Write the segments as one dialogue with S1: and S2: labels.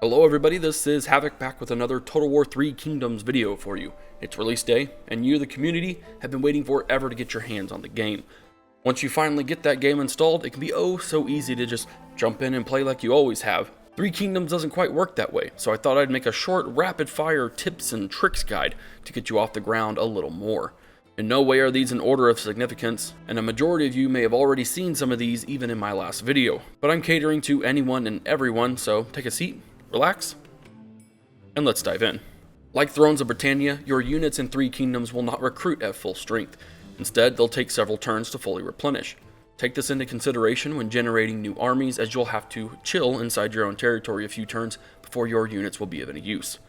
S1: Hello everybody, this is Havoc back with another Total War 3 Kingdoms video for you. It's release day, and you, the community, have been waiting forever to get your hands on the game. Once you finally get that game installed, it can be oh so easy to just jump in and play like you always have. 3 Kingdoms doesn't quite work that way, so I thought I'd make a short, rapid-fire tips and tricks guide to get you off the ground a little more. In no way are these in order of significance, and a majority of you may have already seen some of these even in my last video, but I'm catering to anyone and everyone, so take a seat, relax, and let's dive in. Like Thrones of Britannia, your units in 3 Kingdoms will not recruit at full strength. Instead, they'll take several turns to fully replenish. Take this into consideration when generating new armies, as you'll have to chill inside your own territory a few turns before your units will be of any use.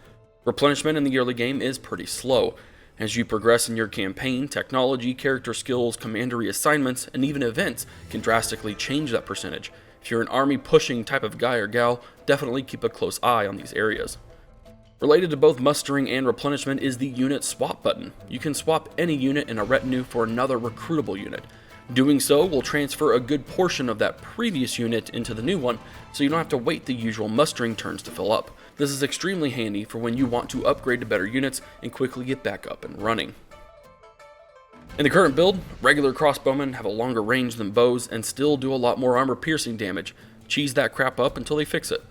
S1: Replenishment in the early game is pretty slow. As you progress in your campaign, technology, character skills, commandery assignments, and even events can drastically change that percentage. If you're an army pushing type of guy or gal, definitely keep a close eye on these areas. Related to both mustering and replenishment is the unit swap button. You can swap any unit in a retinue for another recruitable unit. Doing so will transfer a good portion of that previous unit into the new one, so you don't have to wait the usual mustering turns to fill up. This is extremely handy for when you want to upgrade to better units and quickly get back up and running. In the current build, regular crossbowmen have a longer range than bows and still do a lot more armor-piercing damage. Cheese that crap up until they fix it.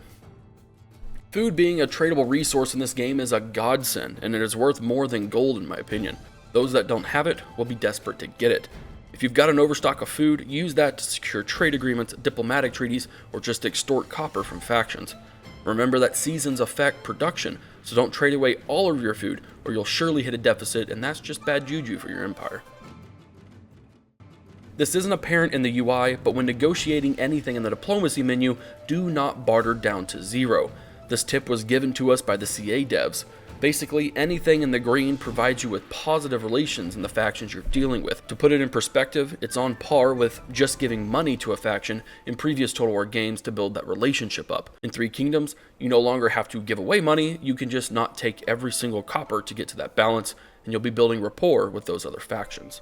S1: Food being a tradable resource in this game is a godsend, and it is worth more than gold in my opinion. Those that don't have it will be desperate to get it. If you've got an overstock of food, use that to secure trade agreements, diplomatic treaties, or just extort copper from factions. Remember that seasons affect production, so don't trade away all of your food or you'll surely hit a deficit, and that's just bad juju for your empire. This isn't apparent in the UI, but when negotiating anything in the diplomacy menu, do not barter down to 0. This tip was given to us by the CA devs. Basically, anything in the green provides you with positive relations in the factions you're dealing with. To put it in perspective, it's on par with just giving money to a faction in previous Total War games to build that relationship up. In 3 Kingdoms, you no longer have to give away money, you can just not take every single copper to get to that balance, and you'll be building rapport with those other factions.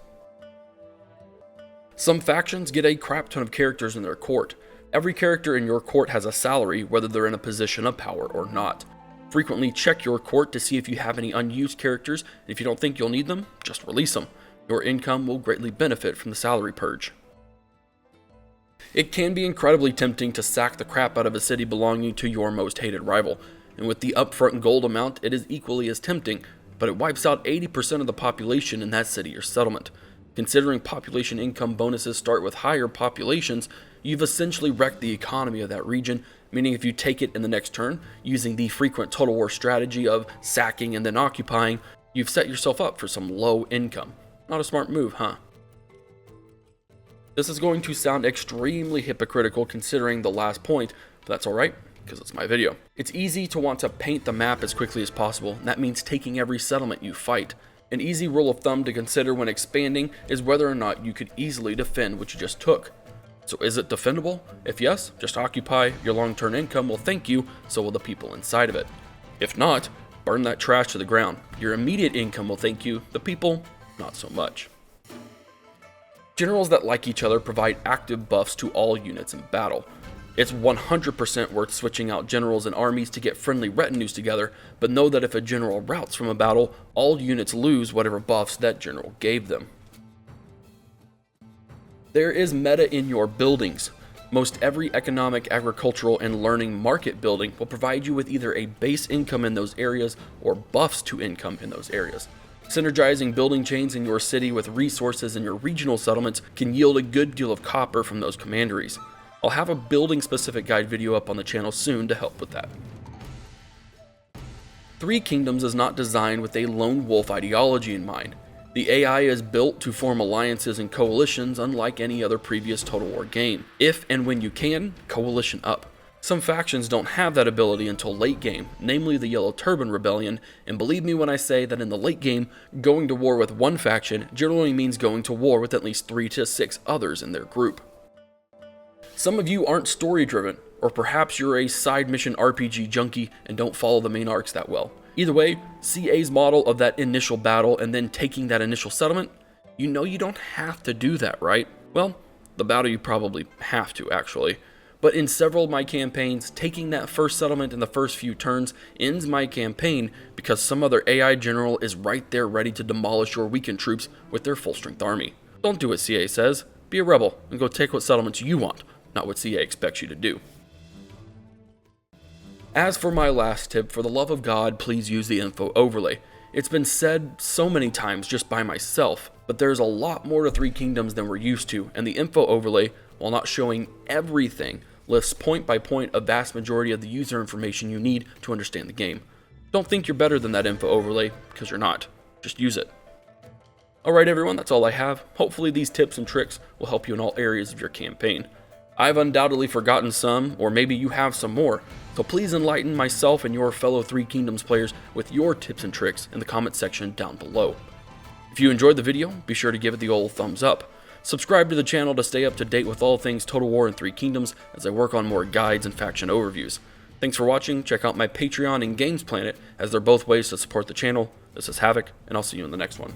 S1: Some factions get a crap ton of characters in their court. Every character in your court has a salary, whether they're in a position of power or not. Frequently check your court to see if you have any unused characters, and if you don't think you'll need them, just release them. Your income will greatly benefit from the salary purge. It can be incredibly tempting to sack the crap out of a city belonging to your most hated rival, and with the upfront gold amount, it is equally as tempting, but it wipes out 80% of the population in that city or settlement. Considering population income bonuses start with higher populations, you've essentially wrecked the economy of that region, meaning if you take it in the next turn, using the frequent Total War strategy of sacking and then occupying, you've set yourself up for some low income. Not a smart move, huh? This is going to sound extremely hypocritical considering the last point, but that's alright, because it's my video. It's easy to want to paint the map as quickly as possible, and that means taking every settlement you fight. An easy rule of thumb to consider when expanding is whether or not you could easily defend what you just took. So is it defendable? If yes, just occupy, your long-term income will thank you, so will the people inside of it. If not, burn that trash to the ground. Your immediate income will thank you, the people, not so much. Generals that like each other provide active buffs to all units in battle. It's 100% worth switching out generals and armies to get friendly retinues together, but know that if a general routs from a battle, all units lose whatever buffs that general gave them. There is meta in your buildings. Most every economic, agricultural, and learning market building will provide you with either a base income in those areas or buffs to income in those areas. Synergizing building chains in your city with resources in your regional settlements can yield a good deal of copper from those commanderies. I'll have a building specific guide video up on the channel soon to help with that. 3 Kingdoms is not designed with a lone wolf ideology in mind. The AI is built to form alliances and coalitions unlike any other previous Total War game. If and when you can, coalition up. Some factions don't have that ability until late game, namely the Yellow Turban Rebellion, and believe me when I say that in the late game, going to war with one faction generally means going to war with at least 3 to 6 others in their group. Some of you aren't story driven, or perhaps you're a side mission RPG junkie and don't follow the main arcs that well. Either way, CA's model of that initial battle and then taking that initial settlement, you know you don't have to do that, right? Well, the battle you probably have to actually. But in several of my campaigns, taking that first settlement in the first few turns ends my campaign because some other AI general is right there ready to demolish your weakened troops with their full-strength army. Don't do what CA says. Be a rebel and go take what settlements you want, not what CA expects you to do. As for my last tip, for the love of God, please use the info overlay. It's been said so many times just by myself, but there's a lot more to Three Kingdoms than we're used to, and the info overlay, while not showing everything, lists point by point a vast majority of the user information you need to understand the game. Don't think you're better than that info overlay, because you're not. Just use it. Alright everyone, that's all I have. Hopefully these tips and tricks will help you in all areas of your campaign. I've undoubtedly forgotten some, or maybe you have some more, so please enlighten myself and your fellow Three Kingdoms players with your tips and tricks in the comment section down below. If you enjoyed the video, be sure to give it the old thumbs up. Subscribe to the channel to stay up to date with all things Total War and Three Kingdoms as I work on more guides and faction overviews. Thanks for watching, check out my Patreon and Games Planet as they're both ways to support the channel. This is Havoc, and I'll see you in the next one.